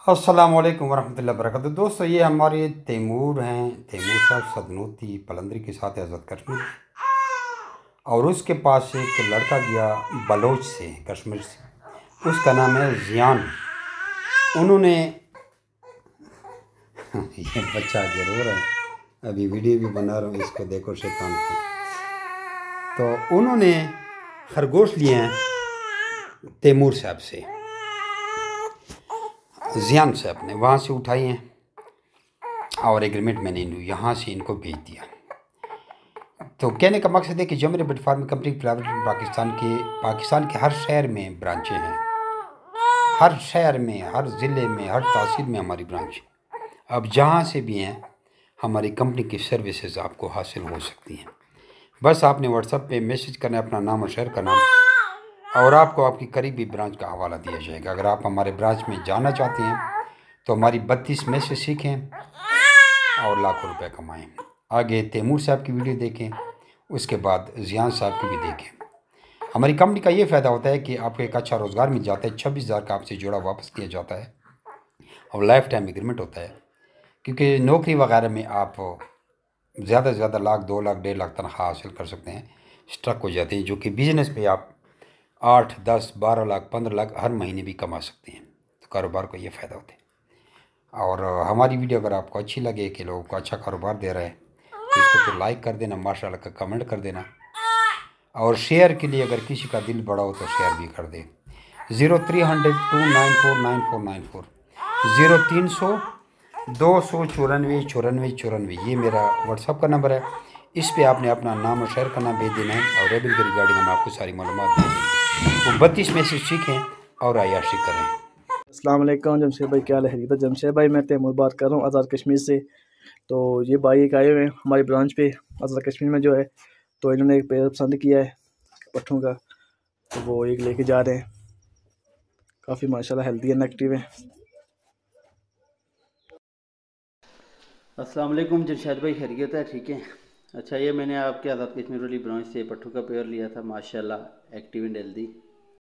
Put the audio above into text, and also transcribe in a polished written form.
अस्सलाम वालेकुम वरहमतुल्लाहि वबरकातुहू। दोस्तों, ये हमारे तैमूर हैं, तैमूर साहब सदनूती पलंदरी के साथ आज़ाद कश्मीर। और उसके पास एक लड़का गया बलोच से, कश्मीर से, उसका नाम है जियान। उन्होंने ये बच्चा जरूर है, अभी वीडियो भी बना रहा हूँ, इसको देखो शैतान को। तो उन्होंने खरगोश लिए हैं तैमूर साहब से, जियान साहब ने वहाँ से उठाई हैं और एग्रीमेंट मैंने यहाँ से इनको भेज दिया। तो कहने का मकसद है कि जमरे बट फार्म कंपनी प्राइवेट पाकिस्तान के हर शहर में ब्रांचें हैं, हर शहर में, हर ज़िले में, हर तहसील में हमारी ब्रांच है। अब जहाँ से भी हैं हमारी कंपनी की सर्विसेज आपको हासिल हो सकती हैं। बस आपने व्हाट्सएप पे मैसेज करना है अपना नाम और शहर का नाम, और आपको आपकी करीबी ब्रांच का हवाला दिया जाएगा। अगर आप हमारे ब्रांच में जाना चाहते हैं तो हमारी 32 मैसेज सीखें और लाखों रुपए कमाएं। आगे तैमूर साहब की वीडियो देखें, उसके बाद जियान साहब की भी देखें। हमारी कंपनी का ये फ़ायदा होता है कि आपको एक अच्छा रोज़गार मिल जाता है, 26,000 का आपसे जोड़ा वापस किया जाता है और लाइफ टाइम एग्रीमेंट होता है। क्योंकि नौकरी वगैरह में आप ज़्यादा से ज़्यादा लाख, 2 लाख, 1.5 लाख तनख्वाह हासिल कर सकते हैं, स्ट्रक हो जाते हैं, जो कि बिज़नेस पे आप 8, 10, 12 लाख, 15 लाख हर महीने भी कमा सकते हैं। तो कारोबार को ये फ़ायदा होता है। और हमारी वीडियो अगर आपको अच्छी लगे कि लोगों को अच्छा कारोबार दे रहा है तो इसको फिर लाइक कर देना, माशाल्लाह का कमेंट कर देना, और शेयर के लिए अगर किसी का दिल बड़ा हो तो शेयर भी कर दे। 0300 294 9494, 0300 294 94, ये मेरा व्हाट्सअप का नंबर है। इस पे आपने अपना नाम और शहर का नाम भेज देना है और रेबिल के रिगार्डिंग हम आपको सारी मालूमात दे देंगे। वो 32 मैसेज सीखें और अय्याशी करें। अस्सलाम वालेकुम जमशेद भाई, क्या हाल है? जमशेद भाई, मैं तैमूर बात कर रहा हूँ आज़ाद कश्मीर से। तो ये भाई एक आए हुए हैं हमारी ब्रांच पे आज़ाद कश्मीर में जो है, तो इन्होंने एक पेयर पसंद किया है पट्ठों का, तो वो एक लेके जा रहे हैं। काफ़ी माशाल्लाह हेल्दी एंड एक्टिव है। अस्सलाम वालेकुम जमशेद भाई, खैरियत है? ठीक है। अच्छा, ये मैंने आपके आज़ाद कश्मीर वाली ब्रांच से पट्ठू का पेयर लिया था, माशाल्लाह एक्टिव एंड हेल्दी।